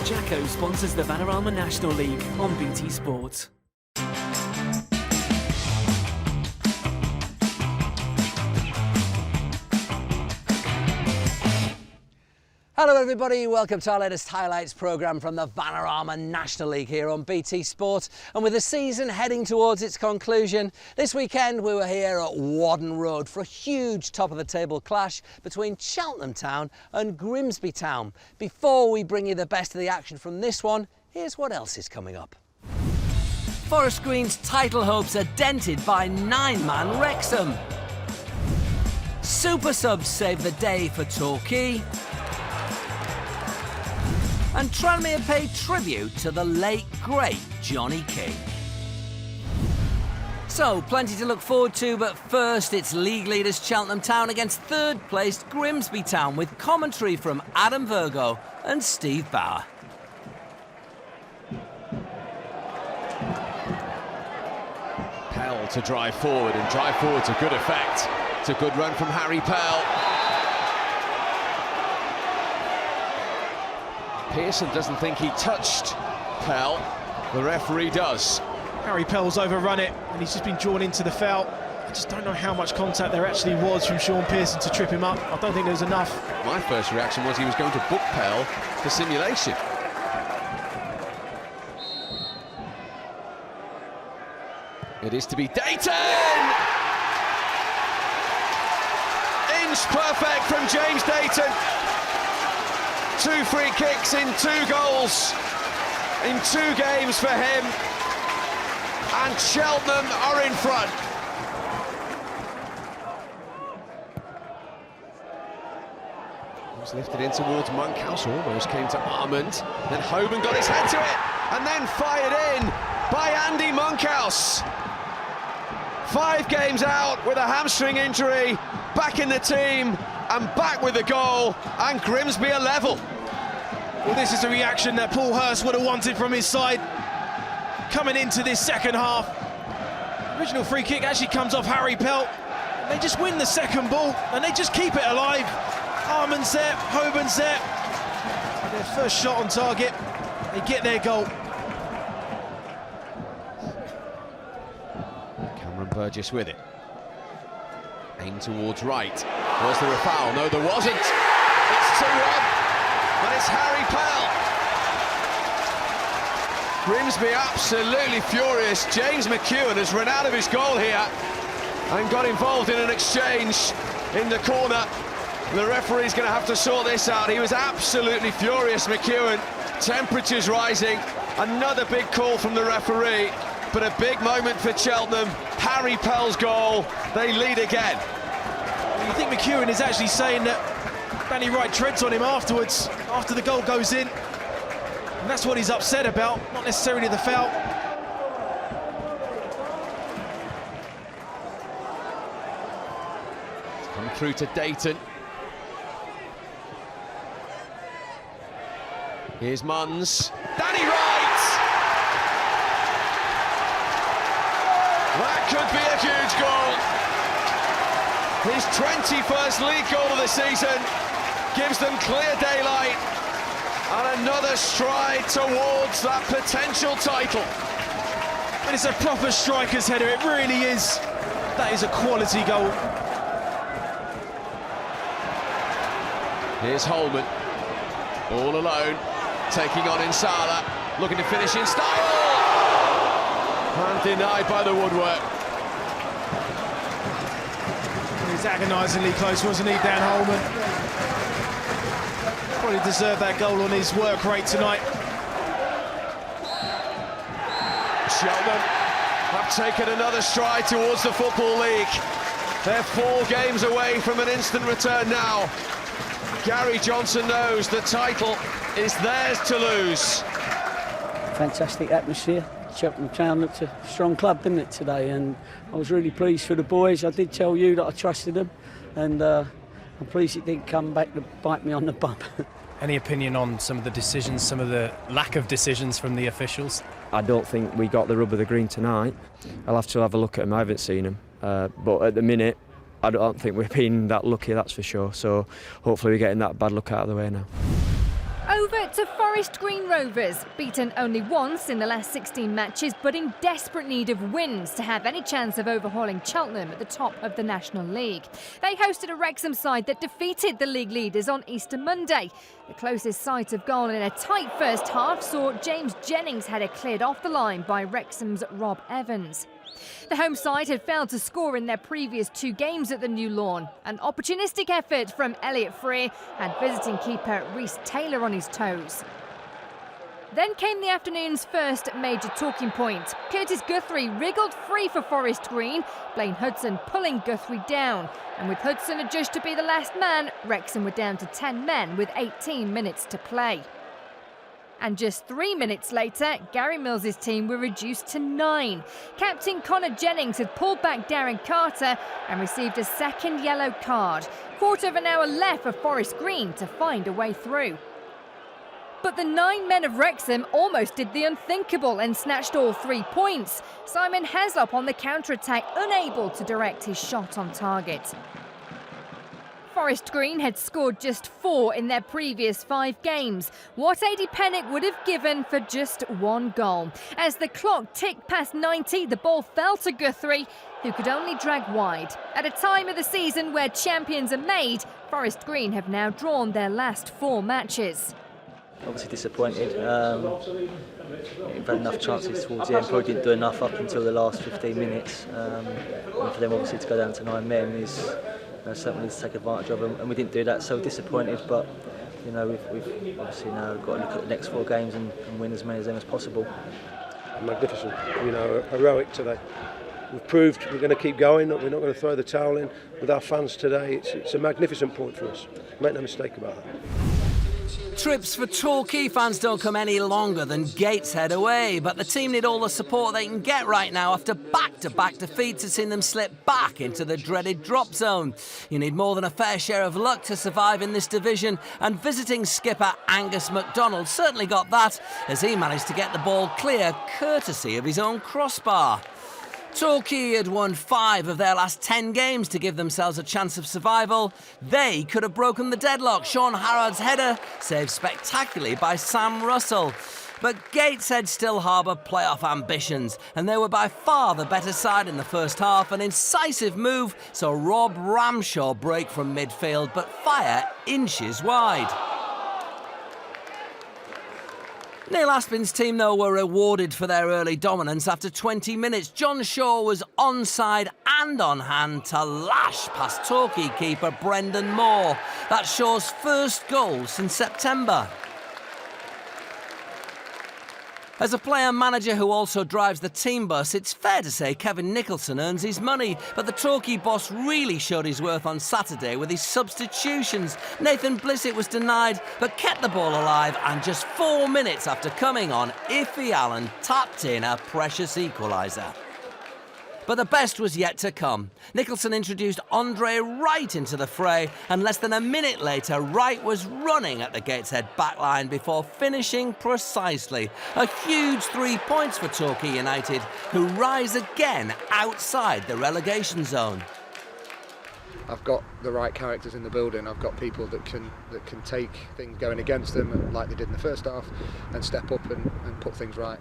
Jacko sponsors the Vanarama National League on BT Sport. Hello everybody, welcome to our latest highlights programme from the Vanarama National League here on BT Sport. And with the season heading towards its conclusion, this weekend we were here at Whaddon Road for a huge top-of-the-table clash between Cheltenham Town and Grimsby Town. Before we bring you the best of the action from this one, here's what else is coming up. Forest Green's title hopes are dented by nine-man Wrexham. Super subs save the day for Torquay. And Tranmere paid tribute to the late, great Johnny King. So, plenty to look forward to, but first it's league leaders Cheltenham Town against third-placed Grimsby Town with commentary from Adam Virgo and Steve Bauer. Pell to drive forward, and drive forward to good effect. It's a good run from Harry Pell. Pearson doesn't think he touched Pell. The referee does. Harry Pell's overrun it, and he's just been drawn into the foul. I just don't know how much contact there actually was from Sean Pearson to trip him up. I don't think there was enough. My first reaction was he was going to book Pell for simulation. It is to be Dayton! Inch perfect from James Dayton. 2 free kicks in 2 goals in 2 games for him, and Cheltenham are in front. It was lifted in towards Monkhouse, almost came to Armand, then Hoban got his head to it, and then fired in by Andy Monkhouse. 5 games out with a hamstring injury, back in the team, and back with the goal, and Grimsby are level. Well, this is the reaction that Paul Hurst would have wanted from his side coming into this second half. The original free kick actually comes off Harry Pell. They just win the second ball, and they just keep it alive. Armand's there, Hoban's there. And their first shot on target, they get their goal. Cameron Burgess with it. Aim towards right. Was there a foul? No, there wasn't. It's 2-1, and it's Harry Pell. Grimsby absolutely furious. James McEwen has run out of his goal here and got involved in an exchange in the corner. The referee's going to have to sort this out. He was absolutely furious, McEwen. Temperatures rising. Another big call from the referee, but a big moment for Cheltenham. Harry Pell's goal. They lead again. You think McEwen is actually saying that Danny Wright treads on him afterwards, after the goal goes in. And that's what he's upset about, not necessarily the foul. It's come through to Dayton. Here's Munns. Danny Wright! That could be a huge goal. His 21st league goal of the season gives them clear daylight and another stride towards that potential title. And it's a proper striker's header, it really is. That is a quality goal. Here's Holman, all alone, taking on Insala, looking to finish in style, and denied by the woodwork. He's agonisingly close, wasn't he, Dan Holman? Probably deserved that goal on his work rate tonight. Cheltenham have taken another stride towards the Football League. They're 4 games away from an instant return now. Gary Johnson knows the title is theirs to lose. Fantastic atmosphere. Cheltenham Town looked a strong club, didn't it, today? And I was really pleased for the boys. I did tell you that I trusted them, and I'm pleased it didn't come back to bite me on the bum. Any opinion on some of the decisions, some of the lack of decisions from the officials? I don't think we got the rub of the green tonight. I'll have to have a look at them. I haven't seen them. But at the minute, I don't think we've been that lucky, that's for sure. So hopefully we're getting that bad luck out of the way now. Over To Forest Green Rovers, beaten only once in the last 16 matches, but in desperate need of wins to have any chance of overhauling Cheltenham at the top of the National League. They hosted a Wrexham side that defeated the league leaders on Easter Monday. The closest sight of goal in a tight first half saw James Jennings' header cleared off the line by Wrexham's Rob Evans. The home side had failed to score in their previous 2 games at the new lawn. An opportunistic effort from Elliot Freer had visiting keeper Reece Taylor on his toes. Then came the afternoon's first major talking point. Curtis Guthrie wriggled free for Forest Green, Blaine Hudson pulling Guthrie down. And with Hudson adjudged to be the last man, Wrexham were down to 10 men with 18 minutes to play. And just 3 minutes later, Gary Mills's team were reduced to 9. Captain Connor Jennings had pulled back Darren Carter and received a second yellow card. Quarter of an hour left for Forest Green to find a way through. But the 9 men of Wrexham almost did the unthinkable and snatched all 3 points. Simon Heslop on the counter-attack, unable to direct his shot on target. Forest Green had scored just 4 in their previous 5 games. What Adi Pennick would have given for just 1 goal. As the clock ticked past 90, the ball fell to Guthrie, who could only drag wide. At a time of the season where champions are made, Forest Green have now drawn their last 4 matches. Obviously disappointed. We've had enough chances towards the end, probably didn't do enough up until the last 15 minutes. And for them obviously to go down to 9 men is something to take advantage of, and we didn't do that, so disappointed. But we've obviously now got to look at the next 4 games and win as many of them as possible. Magnificent, heroic today. We've proved we're going to keep going, we're not going to throw the towel in with our fans today. It's a magnificent point for us, make no mistake about that. Trips for Torquay fans don't come any longer than Gateshead away, but the team need all the support they can get right now after back-to-back defeats have seen them slip back into the dreaded drop zone. You need more than a fair share of luck to survive in this division, and visiting skipper Angus MacDonald certainly got that as he managed to get the ball clear courtesy of his own crossbar. Torquay had won 5 of their last 10 games to give themselves a chance of survival. They could have broken the deadlock. Sean Harrod's header saved spectacularly by Sam Russell. But Gateshead still harbour playoff ambitions, and they were by far the better side in the first half. An incisive move saw Rob Ramshaw break from midfield, but fire inches wide. Neil Aspin's team, though, were rewarded for their early dominance. After 20 minutes, John Shaw was onside and on hand to lash past Torquay keeper Brendan Moore. That's Shaw's first goal since September. As a player-manager who also drives the team bus, it's fair to say Kevin Nicholson earns his money, but the Torquay boss really showed his worth on Saturday with his substitutions. Nathan Blissett was denied, but kept the ball alive, and just 4 minutes after coming on, Iffy Allen tapped in a precious equaliser. But the best was yet to come. Nicholson introduced Andre Wright into the fray, and less than a minute later, Wright was running at the Gateshead backline before finishing precisely. A huge 3 points for Torquay United, who rise again outside the relegation zone. I've got the right characters in the building. I've got people that can take things going against them, like they did in the first half, and step up and put things right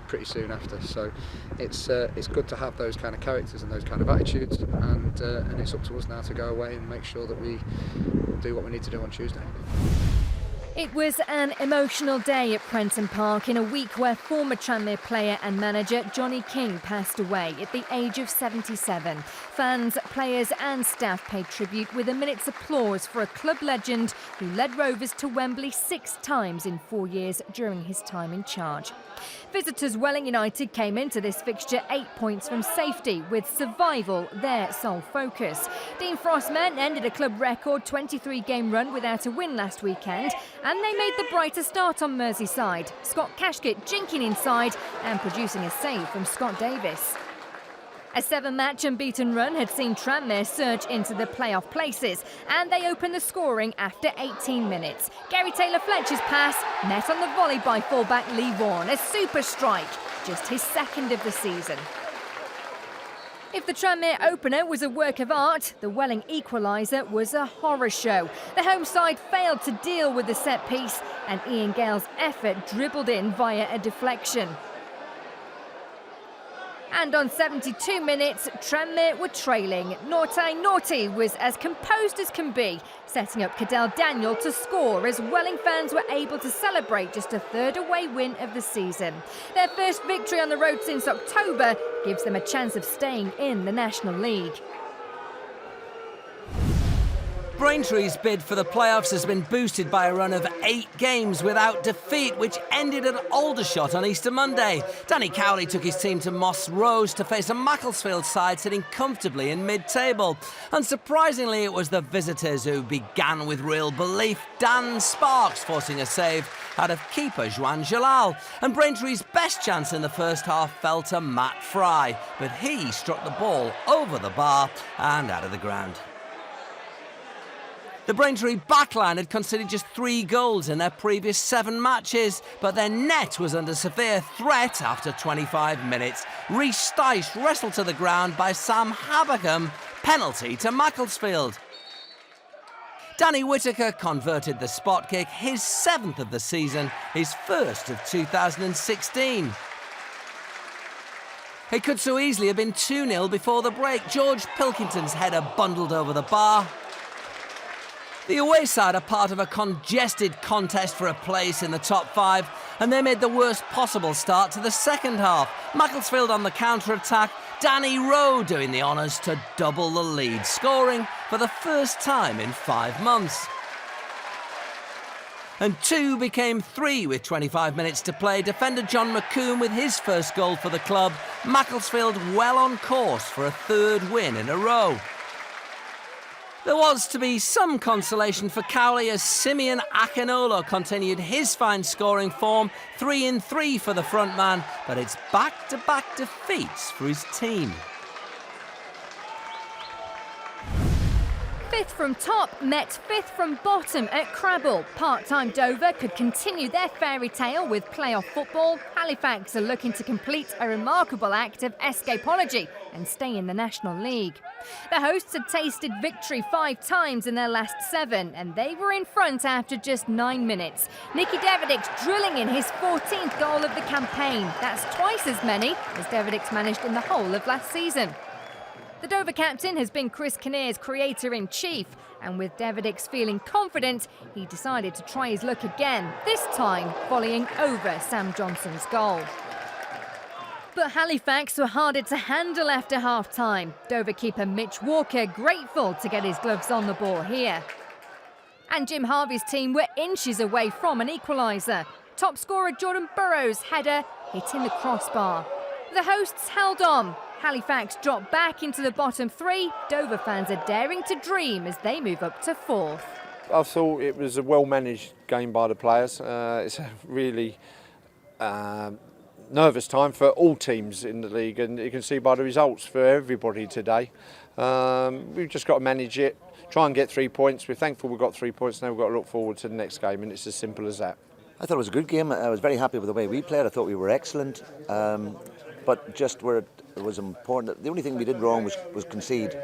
pretty soon after. So it's good to have those kind of characters and those kind of attitudes, and it's up to us now to go away and make sure that we do what we need to do on Tuesday. It was an emotional day at Prenton Park in a week where former Tranmere player and manager Johnny King passed away at the age of 77. Fans, players and staff paid tribute with a minute's applause for a club legend who led Rovers to Wembley 6 times in 4 years during his time in charge. Visitors Welling United came into this fixture 8 points from safety, with survival their sole focus. Dean Frost's men ended a club record 23-game run without a win last weekend, and they made the brighter start on Merseyside. Scott Cashkett jinking inside and producing a save from Scott Davis. A 7-match unbeaten run had seen Tranmere surge into the playoff places, and they opened the scoring after 18 minutes. Gary Taylor-Fletcher's pass met on the volley by fullback Lee Vaughan, a super strike, just his second of the season. If the Tranmere opener was a work of art, the Welling equaliser was a horror show. The home side failed to deal with the set piece, and Ian Gale's effort dribbled in via a deflection. And on 72 minutes, Tranmere were trailing. Naughty was as composed as can be, setting up Cadell Daniel to score as Welling fans were able to celebrate just a third away win of the season. Their first victory on the road since October gives them a chance of staying in the National League. Braintree's bid for the playoffs has been boosted by a run of 8 games without defeat, which ended at Aldershot on Easter Monday. Danny Cowley took his team to Moss Rose to face a MACCLESFIELD side sitting comfortably in mid-table. Unsurprisingly, it was the visitors who began with real belief. Dan Sparks forcing a save out of keeper Juan Jalal. And Braintree's best chance in the first half fell to Matt Fry, but he struck the ball over the bar and out of the ground. The Braintree backline had conceded just 3 goals in their previous 7 matches, but their net was under severe threat after 25 minutes. Rhys Stice wrestled to the ground by Sam Habercombe, penalty to MACCLESFIELD. Danny Whitaker converted the spot kick, his 7th of the season, his first of 2016. It could so easily have been 2-0 before the break. George Pilkington's header bundled over the bar. The away side are part of a congested contest for a place in the top 5, and they made the worst possible start to the second half. MACCLESFIELD on the counter-attack, Danny Rowe doing the honours to double the lead, scoring for the first time in 5 months. And 2 became 3 with 25 minutes to play. Defender John McComb with his first goal for the club. MACCLESFIELD well on course for a 3rd win in a row. There was to be some consolation for Cowley as Simeon Akinolo continued his fine scoring form, 3 in 3 for the frontman, but it's back-to-back defeats for his team. 5th from top met 5th from bottom at Crabble. Part-time Dover could continue their fairy tale with playoff football. Halifax are looking to complete a remarkable act of escapology and stay in the National League. The hosts had tasted victory 5 times in their last 7, and they were in front after just 9 minutes. Nicky Devedix drilling in his 14th goal of the campaign. That's twice as many as Devedix managed in the whole of last season. The Dover captain has been Chris Kinnear's creator-in-chief, and with Devedix feeling confident, he decided to try his luck again, this time volleying over Sam Johnson's goal. But Halifax were harder to handle after half-time. Dover keeper Mitch Walker grateful to get his gloves on the ball here. And Jim Harvey's team were inches away from an equaliser. Top scorer Jordan Burrows' header hitting the crossbar. The hosts held on. Halifax dropped back into the bottom 3. Dover fans are daring to dream as they move up to 4th. I thought it was a well-managed game by the players. It's a really nervous time for all teams in the league, and you can see by the results for everybody today. We've just got to manage it, try and get 3 points. We're thankful we've got 3 points, now we've got to look forward to the next game, and it's as simple as that. I thought it was a good game. I was very happy with the way we played. I thought we were excellent, but just where it was important, the only thing we did wrong was concede,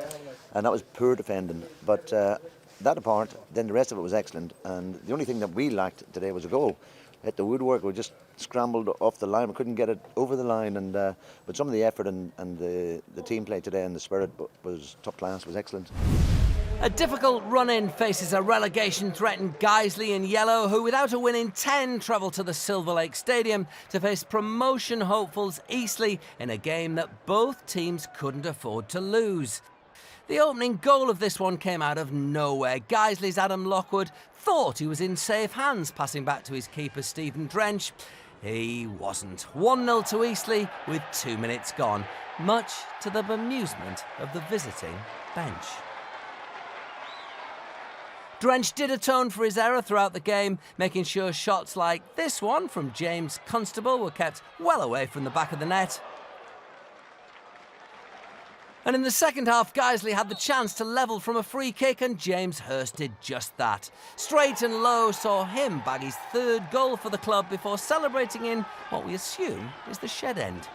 and that was poor defending. But that apart, then the rest of it was excellent, and the only thing that we lacked today was a goal. Hit the woodwork, we just scrambled off the line, we couldn't get it over the line, and but some of the effort and the team play today and the spirit was top class, was excellent. A difficult run-in faces a relegation-threatened Guiseley in yellow, who without a win in 10 travel to the Silver Lake Stadium to face promotion hopefuls EASTLEIGH in a game that both teams couldn't afford to lose. The opening goal of this one came out of nowhere. Guiseley's Adam Lockwood thought he was in safe hands, passing back to his keeper Stephen Drench. He wasn't. 1-0 to EASTLEIGH with 2 minutes gone, much to the bemusement of the visiting bench. Drench did atone for his error throughout the game, making sure shots like this one from James Constable were kept well away from the back of the net. And in the second half, Guiseley had the chance to level from a free kick, and James Hurst did just that. Straight and Low saw him bag his 3rd goal for the club before celebrating in what we assume is the shed end.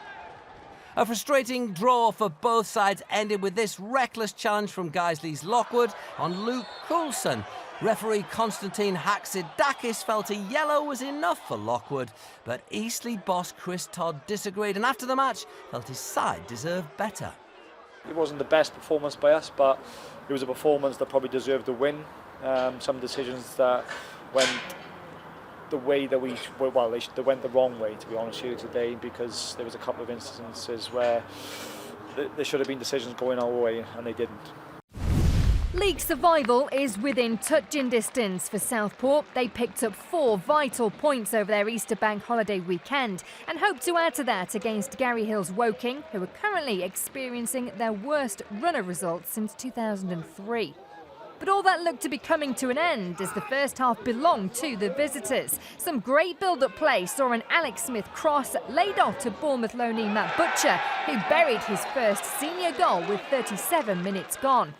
A frustrating draw for both sides ended with this reckless challenge from Guiseley's Lockwood on Luke Coulson. Referee Konstantin Hatzidakis felt a yellow was enough for Lockwood, but EASTLEIGH boss Chris Todd disagreed and after the match felt his side deserved better. It wasn't the best performance by us, but it was a performance that probably deserved the win. Some decisions that went the way that they went the wrong way, to be honest with you, today, because there was a couple of instances where there should have been decisions going our way and they didn't. League survival is within touching distance for Southport. They picked up 4 vital points over their Easter bank holiday weekend and hope to add to that against Gary Hill's Woking, who are currently experiencing their worst run of results since 2003. But all that looked to be coming to an end as the first half belonged to the visitors. Some great build-up play saw an Alex Smith cross laid off to Bournemouth loanee Matt Butcher, who buried his first senior goal with 37 minutes gone.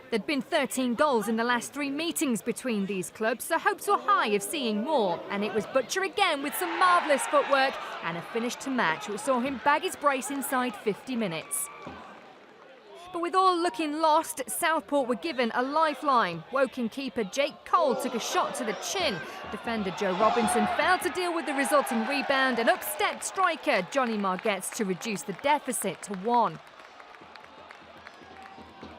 There'd been 13 goals in the last 3 meetings between these clubs, so hopes were high of seeing more. And it was Butcher again with some marvellous footwork and a finish to match, which saw him bag his brace inside 50 minutes. But with all looking lost, Southport were given a lifeline. Woking keeper Jake Cole took a shot to the chin. Defender Joe Robinson failed to deal with the resulting rebound, and up stepped striker Johnny Margetts to reduce the deficit to 1.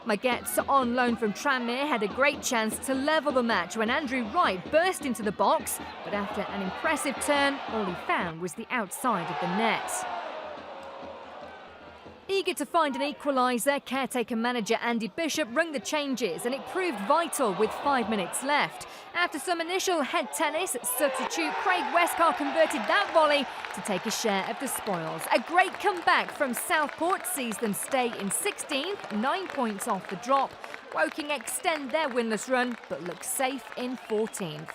Margetts, on loan from Tranmere, had a great chance to level the match when Andrew Wright burst into the box, but after an impressive turn, all he found was the outside of the net. Eager to find an equaliser, caretaker manager Andy Bishop rung the changes and it proved vital with 5 minutes left. After some initial head tennis, substitute Craig Westcar converted that volley to take a share of the spoils. A great comeback from Southport sees them stay in 16th, 9 points off the drop. Woking extend their winless run but look safe in 14th.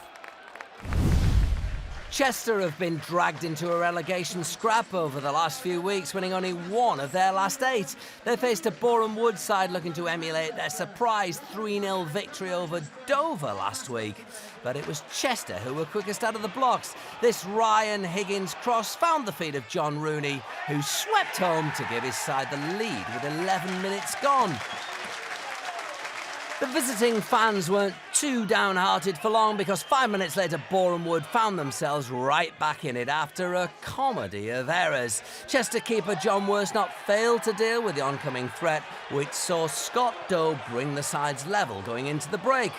Chester have been dragged into a relegation scrap over the last few weeks, winning only 1 of their last 8. They faced a Boreham Wood side looking to emulate their surprise 3-0 victory over Dover last week. But it was Chester who were quickest out of the blocks. This Ryan Higgins cross found the feet of John Rooney, who swept home to give his side the lead with 11 minutes gone. The visiting fans weren't too downhearted for long because 5 minutes later Boreham Wood found themselves right back in it after a comedy of errors. Chester keeper John Worsnop failed to deal with the oncoming threat, which saw Scott Doe bring the sides level going into the break.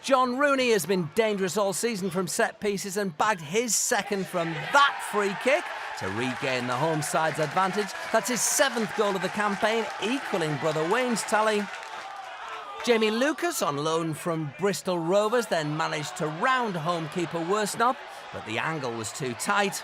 John Rooney has been dangerous all season from set pieces and bagged his second from that free kick to regain the home side's advantage. That's his 7th goal of the campaign, equalling brother Wayne's tally. Jamie Lucas, on loan from Bristol Rovers, then managed to round home keeper Worsnop, but the angle was too tight.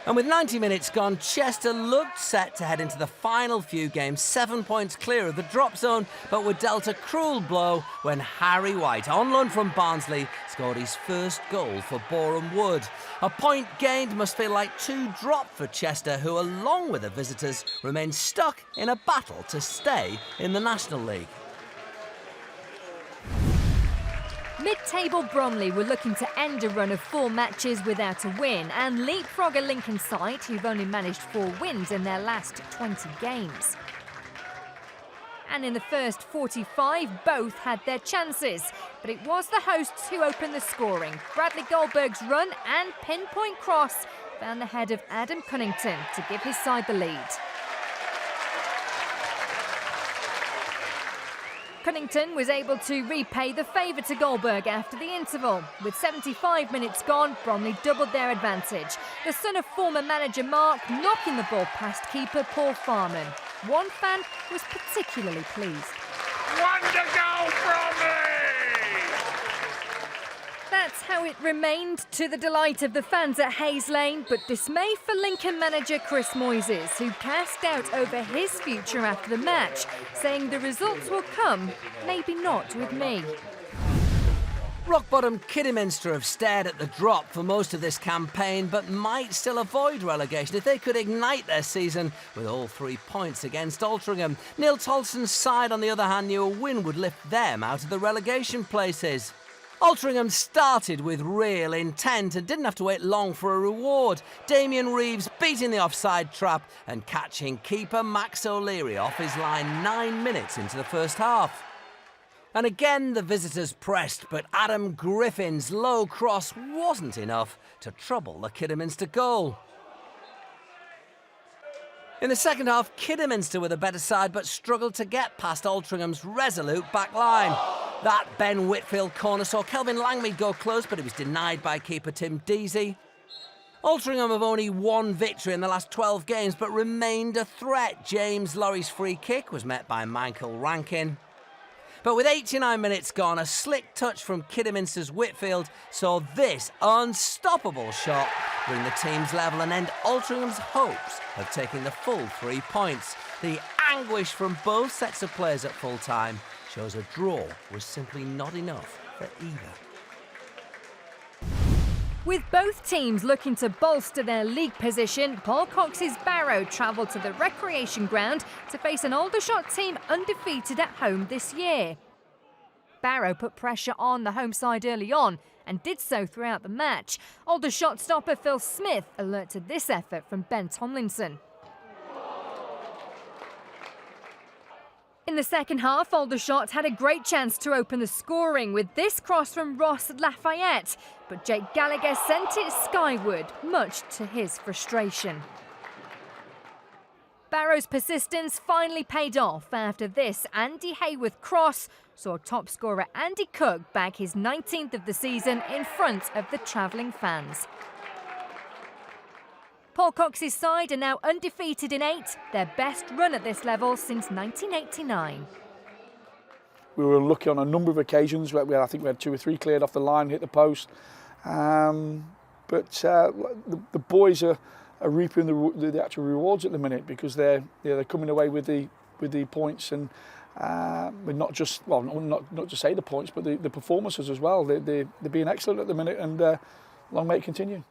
And with 90 minutes gone, Chester looked set to head into the final few games, 7 points clear of the drop zone, but were dealt a cruel blow when Harry White, on loan from Barnsley, scored his first goal for Boreham Wood. A point gained must feel like 2 dropped for Chester, who, along with the visitors, remain stuck in a battle to stay in the National League. Mid-table Bromley were looking to end a run of 4 matches without a win and leapfrog a Lincoln side who've only managed 4 wins in their last 20 games. And in the first 45, both had their chances. But it was the hosts who opened the scoring. Bradley Goldberg's run and pinpoint cross found the head of Adam Cunnington to give his side the lead. Cunnington was able to repay the favour to Goldberg after the interval. With 75 minutes gone, Bromley doubled their advantage. The son of former manager Mark knocking the ball past keeper Paul Farman. One fan was particularly pleased. Wonder goal, Bromley! That's how it remained, to the delight of the fans at Hayes Lane, but dismay for Lincoln manager Chris Moyses, who cast doubt over his future after the match, saying the results will come, maybe not with me. Rock-bottom KIDOERMINSTER have stared at the drop for most of this campaign, but might still avoid relegation if they could ignite their season with all 3 points against Altrincham. Neil Tolson's side, on the other hand, knew a win would lift them out of the relegation places. Altrincham started with real intent and didn't have to wait long for a reward. Damien Reeves beating the offside trap and catching keeper Max O'Leary off his line 9 minutes into the first half. And again the visitors pressed, but Adam Griffin's low cross wasn't enough to trouble the Kidderminster goal. In the second half, Kidderminster were the better side but struggled to get past Altrincham's resolute back line. That Ben Whitfield corner saw Kelvin Langmead go close, but it was denied by keeper Tim Deasy. Altrincham have only one victory in the last 12 games but remained a threat. James Lorry's free kick was met by Michael Rankin. But with 89 minutes gone, a slick touch from Kidderminster's Whitfield saw this unstoppable shot bring the teams level and end Altrincham's hopes of taking the full 3 points. The anguish from both sets of players at full time shows a draw was simply not enough for either. With both teams looking to bolster their league position, Paul Cox's Barrow travelled to the recreation ground to face an Aldershot team undefeated at home this year. Barrow put pressure on the home side early on and did so throughout the match. Aldershot stopper Phil Smith alerted this effort from Ben Tomlinson. In the second half, Aldershot had a great chance to open the scoring with this cross from Ross Lafayette, but Jake Gallagher sent it skyward, much to his frustration. Barrow's persistence finally paid off after this Andy Hayworth cross saw top scorer Andy Cook bag his 19th of the season in front of the travelling fans. Paul Cox's side are now undefeated in 8, their best run at this level since 1989. We were lucky on a number of occasions. I think we had 2 or 3 cleared off the line, hit the post. The boys are reaping the actual rewards at the minute because they're coming away with the points and not just say the points, but the performances as well. They're being excellent at the minute, and long may it continue.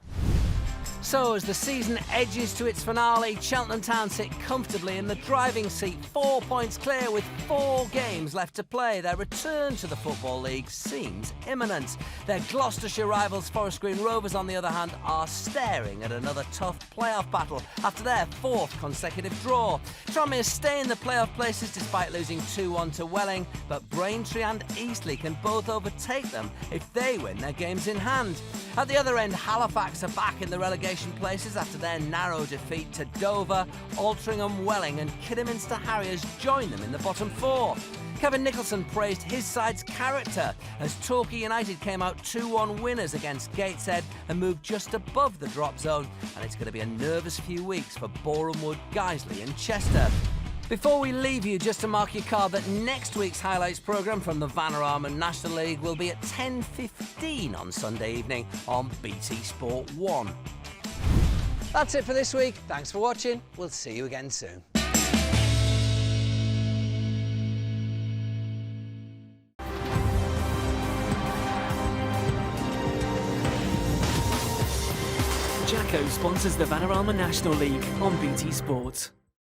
So as the season edges to its finale, Cheltenham Town sit comfortably in the driving seat, 4 points clear with 4 games left to play. Their return to the Football League seems imminent. Their Gloucestershire rivals Forest Green Rovers, on the other hand, are staring at another tough playoff battle after their 4th consecutive draw. Tranmere stay in the playoff places despite losing 2-1 to Welling, but Braintree and Eastleigh can both overtake them if they win their games in hand. At the other end, Halifax are back in the relegation places after their narrow defeat to Dover. Altrincham, Welling and Kidderminster Harriers join them in the bottom 4. Kevin Nicholson praised his side's character as Torquay United came out 2-1 winners against Gateshead and moved just above the drop zone, and it's going to be a nervous few weeks for Boreham Wood, Guiseley and Chester. Before we leave you, just to mark your card that next week's highlights programme from the Vanarama National League will be at 10:15 on Sunday evening on BT Sport 1. That's it for this week. Thanks for watching. We'll see you again soon. Jacko sponsors the Vanarama National League on BT Sport.